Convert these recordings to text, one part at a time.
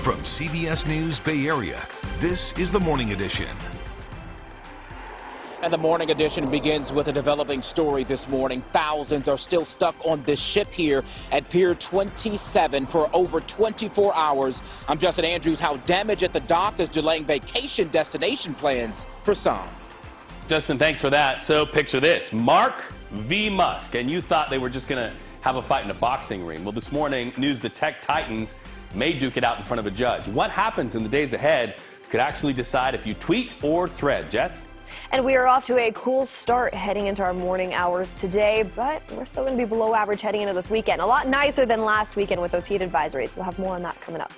From CBS News Bay Area, this is the Morning Edition. And the Morning Edition begins with a developing story this morning. Thousands are still stuck on this ship here at Pier 27 for over 24 hours. I'm Justin Andrews. How damage at the dock is delaying vacation destination plans for some. Justin, thanks for that. So picture this, Mark v. Musk, and you thought they were just going to have a fight in a boxing ring. Well, this morning, news the tech titans may duke it out in front of a judge. What happens in the days ahead could actually decide if you tweet or thread. Jess? And we are off to a cool start heading into our morning hours today, but we're still going to be below average heading into this weekend. A lot nicer than last weekend with those heat advisories. We'll have more on that coming up.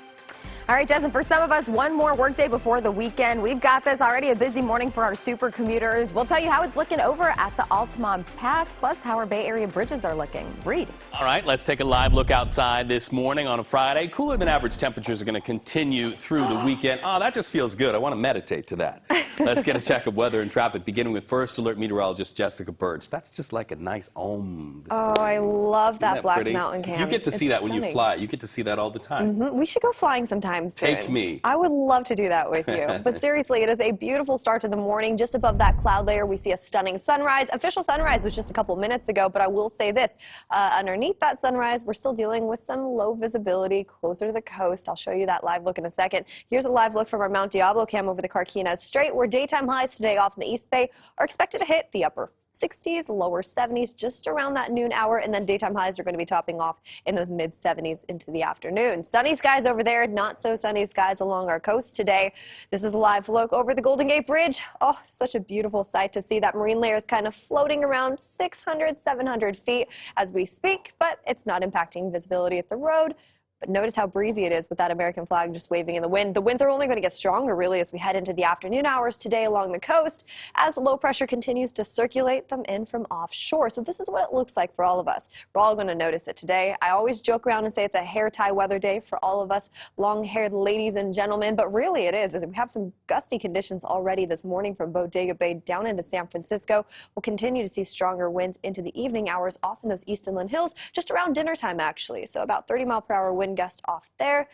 All right, Justin, for some of us, one more workday before the weekend. We've got this already a busy morning for our super commuters. We'll tell you how it's looking over at the Altamont Pass, plus how our Bay Area bridges are looking. Read. All right, let's take a live look outside this morning on a Friday. Cooler than average temperatures are going to continue through the weekend. Oh, that just feels good. I want to meditate to that. Let's get a check of weather and traffic, beginning with First Alert meteorologist Jessica Birch. That's just like a nice om. Oh, I love that Black pretty? Mountain cam. You get to see that when you fly. You get to see that all the time. We should go flying sometime soon. Take me. I would love to do that with you. But seriously, it is a beautiful start to the morning. Just above that cloud layer, we see a stunning sunrise. Official sunrise was just a couple minutes ago, but I will say this. Underneath that sunrise, we're still dealing with some low visibility closer to the coast. I'll show you that live look in a second. Here's a live look from our Mount Diablo cam over the Carquinez Strait, where daytime highs today off in the East Bay are expected to hit the upper 60s, lower 70s just around that noon hour, and then daytime highs are going to be topping off in those mid 70s into the afternoon. Sunny skies over there, not so sunny skies along our coast today. This is a live look over the Golden Gate Bridge. Oh, such a beautiful sight to see. That marine layer is kind of floating around 600, 700 feet as we speak, but it's not impacting visibility at the road. But notice how breezy it is with that American flag just waving in the wind. The winds are only going to get stronger, really, as we head into the afternoon hours today along the coast as low pressure continues to circulate them in from offshore. So this is what it looks like for all of us. We're all going to notice it today. I always joke around and say it's a hair tie weather day for all of us long-haired ladies and gentlemen, but really it is. We have some gusty conditions already this morning from Bodega Bay down into San Francisco. We'll continue to see stronger winds into the evening hours off in those East Inland Hills just around dinner time, actually. So about 30-mile-per-hour wind gust off there.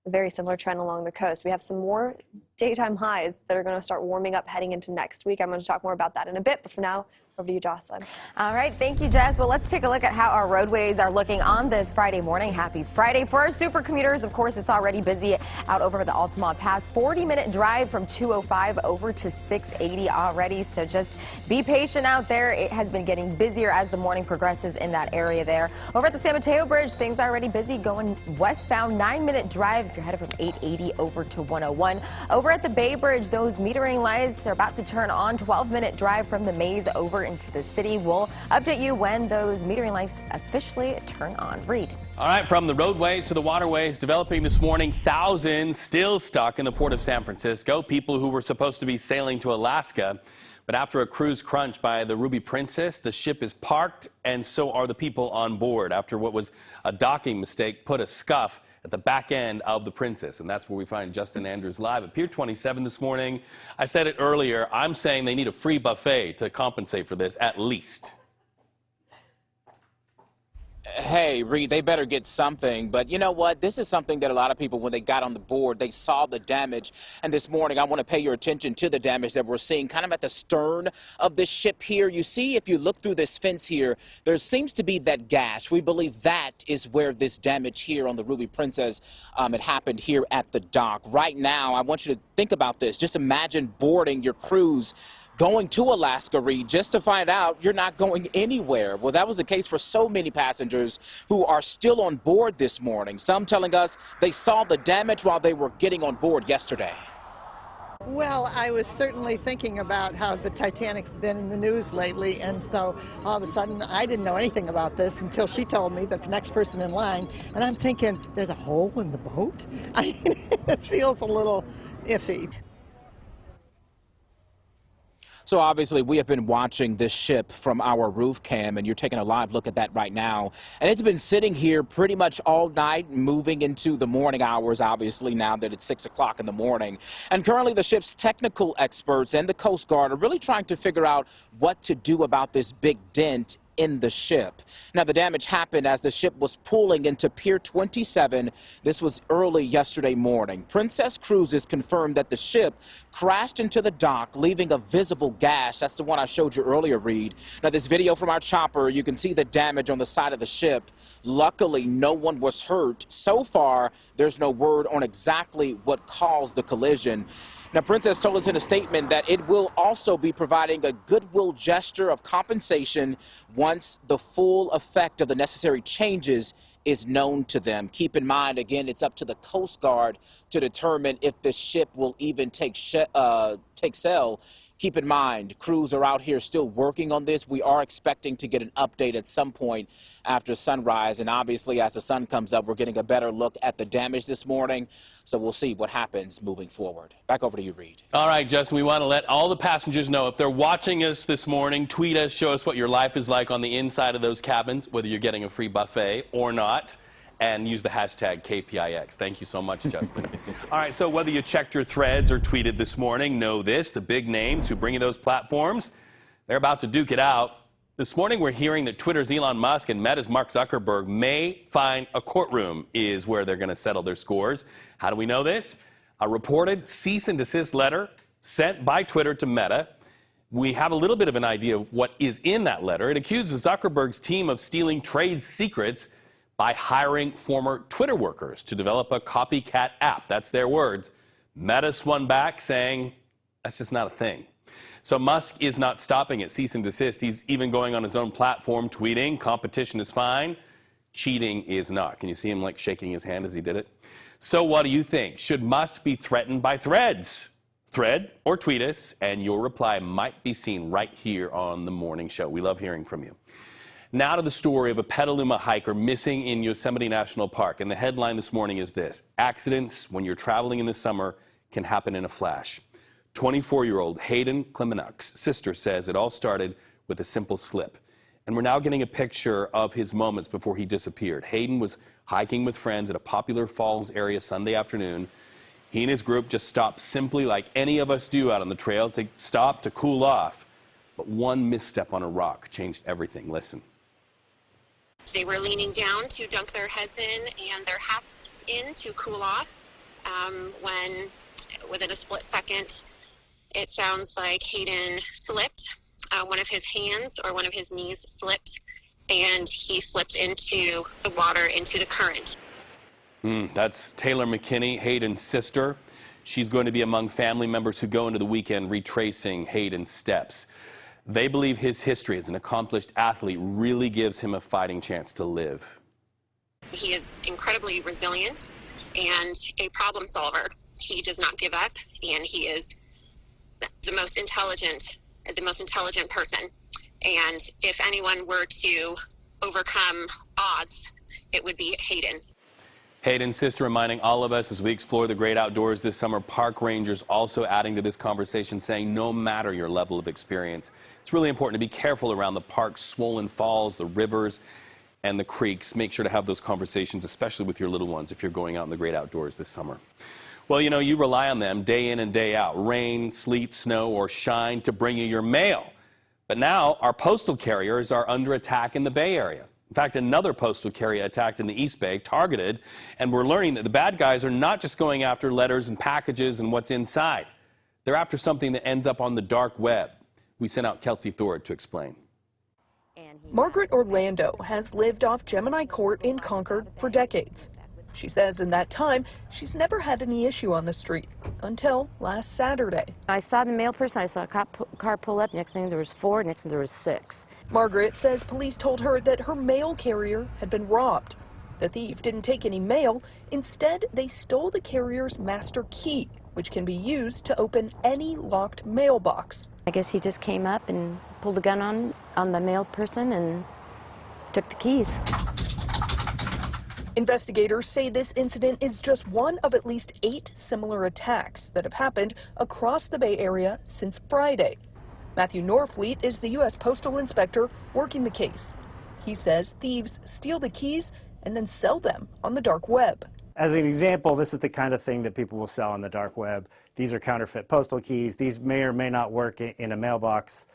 A very similar trend along the coast. We have some more daytime highs that are going to start warming up heading into next week. I'm going to talk more about that in a bit, but for now, over to you, Jocelyn. All right, thank you, Jess. Well, let's take a look at how our roadways are looking on this Friday morning. Happy Friday. For our super commuters, of course, it's already busy out over the Altamont Pass. 40-minute drive from 205 over to 680 already, so just be patient out there. It has been getting busier as the morning progresses in that area there. Over at the San Mateo Bridge, things are already busy going westbound. 9-minute drive if you're headed from 880 over to 101. Over at the Bay Bridge, those metering lights are about to turn on. 12-minute drive from the maze over into the city. We'll update you when those metering lights officially turn on. Read. All right, from the roadways to the waterways, developing this morning, thousands still stuck in the port of San Francisco. People who were supposed to be sailing to Alaska, but after a cruise crunch by the Ruby Princess, the ship is parked, and so are the people on board after what was a docking mistake put a scuff at the back end of the Princess. And that's where we find Justin Andrews live at Pier 27 this morning. I said it earlier, I'm saying they need a free buffet to compensate for this, at least. Hey, Reed, they better get something. But you know what? This is something that a lot of people, when they got on the board, they saw the damage. And this morning, I want to pay your attention to the damage that we're seeing kind of at the stern of this ship here. You see, if you look through this fence here, there seems to be that gash. We believe that is where this damage here on the Ruby Princess, it happened here at the dock. Right now, I want you to think about this. Just imagine boarding your cruise going to Alaska, Reed, just to find out you're not going anywhere. Well, that was the case for so many passengers who are still on board this morning. Some telling us they saw the damage while they were getting on board yesterday. Well, I was certainly thinking about how the Titanic's been in the news lately, and so all of a sudden I didn't know anything about this until she told me, the next person in line, and I'm thinking, there's a hole in the boat? I mean, it feels a little iffy. So obviously we have been watching this ship from our roof cam, and you're taking a live look at that right now. And it's been sitting here pretty much all night, moving into the morning hours, obviously, now that it's 6 o'clock in the morning. And currently the ship's technical experts and the Coast Guard are really trying to figure out what to do about this big dent in the ship. Now, the damage happened as the ship was pulling into Pier 27. This was early yesterday morning. Princess Cruises confirmed that the ship crashed into the dock, leaving a visible gash. That's the one I showed you earlier, Reed. Now, this video from our chopper, you can see the damage on the side of the ship. Luckily, no one was hurt. So far, there's no word on exactly what caused the collision. Now, Princess told us in a statement that it will also be providing a goodwill gesture of compensation once the full effect of the necessary changes is known to them. Keep in mind, again, it's up to the Coast Guard to determine if the ship will even take sail. Keep in mind, crews are out here still working on this. We are expecting to get an update at some point after sunrise. And obviously, as the sun comes up, we're getting a better look at the damage this morning. So we'll see what happens moving forward. Back over to you, Reed. All right, Justin, we want to let all the passengers know if they're watching us this morning, tweet us, show us what your life is like on the inside of those cabins, whether you're getting a free buffet or not. And use the hashtag KPIX. Thank you so much, Justin. All right, so whether you checked your threads or tweeted this morning, know this, the big names who bring you those platforms, they're about to duke it out. This morning, we're hearing that Twitter's Elon Musk and Meta's Mark Zuckerberg may find a courtroom is where they're going to settle their scores. How do we know this? A reported cease and desist letter sent by Twitter to Meta. We have a little bit of an idea of what is in that letter. It accuses Zuckerberg's team of stealing trade secrets by hiring former Twitter workers to develop a copycat app. That's their words. Meta swung back saying, that's just not a thing. So Musk is not stopping at cease and desist. He's even going on his own platform, tweeting, competition is fine, cheating is not. Can you see him like shaking his hand as he did it? So what do you think? Should Musk be threatened by threads? Thread or tweet us, and your reply might be seen right here on The Morning Show. We love hearing from you. Now to the story of a Petaluma hiker missing in Yosemite National Park. And the headline this morning is this: accidents when you're traveling in the summer can happen in a flash. 24-year-old Hayden Klemenuk's sister says it all started with a simple slip. And we're now getting a picture of his moments before he disappeared. Hayden was hiking with friends at a popular falls area Sunday afternoon. He and his group just stopped simply like any of us do out on the trail, to stop to cool off. But one misstep on a rock changed everything. Listen. They were leaning down to dunk their heads in and their hats in to cool off when, within a split second, it sounds like Hayden slipped. One of his hands or one of his knees slipped, and he slipped into the water, into the current. That's Taylor McKinney, Hayden's sister. She's going to be among family members who go into the weekend retracing Hayden's steps. They believe his history as an accomplished athlete really gives him a fighting chance to live. He is incredibly resilient and a problem solver. He does not give up, and he is the most intelligent person. And if anyone were to overcome odds, it would be Hayden. Hayden's sister reminding all of us as we explore the great outdoors this summer, park rangers also adding to this conversation, saying no matter your level of experience, it's really important to be careful around the park's swollen falls, the rivers, and the creeks. Make sure to have those conversations, especially with your little ones, if you're going out in the great outdoors this summer. Well, you know, you rely on them day in and day out, rain, sleet, snow, or shine, to bring you your mail. But now our postal carriers are under attack in the Bay Area. In fact, another postal carrier attacked in the East Bay, targeted, and we're learning that the bad guys are not just going after letters and packages and what's inside. They're after something that ends up on the dark web. We sent out Kelsey Thorud to explain. Margaret Orlando has lived off Gemini Court in Concord for decades. She says in that time, she's never had any issue on the street until last Saturday. I saw the mail person, I saw a car pull up, next thing there was 4, next thing there was 6. Margaret says police told her that her mail carrier had been robbed. The thief didn't take any mail. Instead, they stole the carrier's master key, which can be used to open any locked mailbox. I guess he just came up and pulled a gun on the mail person and took the keys. Investigators say this incident is just one of at least 8 similar attacks that have happened across the Bay Area since Friday. Matthew Norfleet is the U.S. Postal Inspector working the case. He says thieves steal the keys and then sell them on the dark web. As an example, this is the kind of thing that people will sell on the dark web. These are counterfeit postal keys. These may or may not work in a mailbox.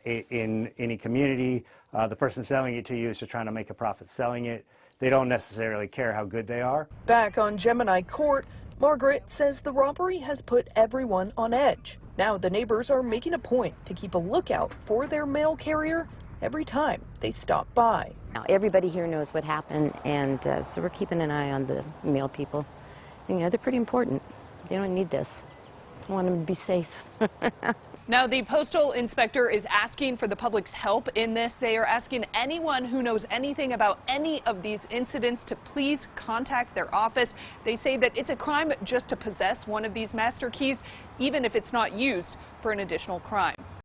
in any community. The person selling it to you is just trying to make a profit selling it. They don't necessarily care how good they are. Back on Gemini Court, Margaret says the robbery has put everyone on edge. Now the neighbors are making a point to keep a lookout for their mail carrier every time they stop by. Now, everybody here knows what happened, and so we're keeping an eye on the mail people. You know, they're pretty important. They don't need this. I want them to be safe. Now, the postal inspector is asking for the public's help in this. They are asking anyone who knows anything about any of these incidents to please contact their office. They say that it's a crime just to possess one of these master keys, even if it's not used for an additional crime.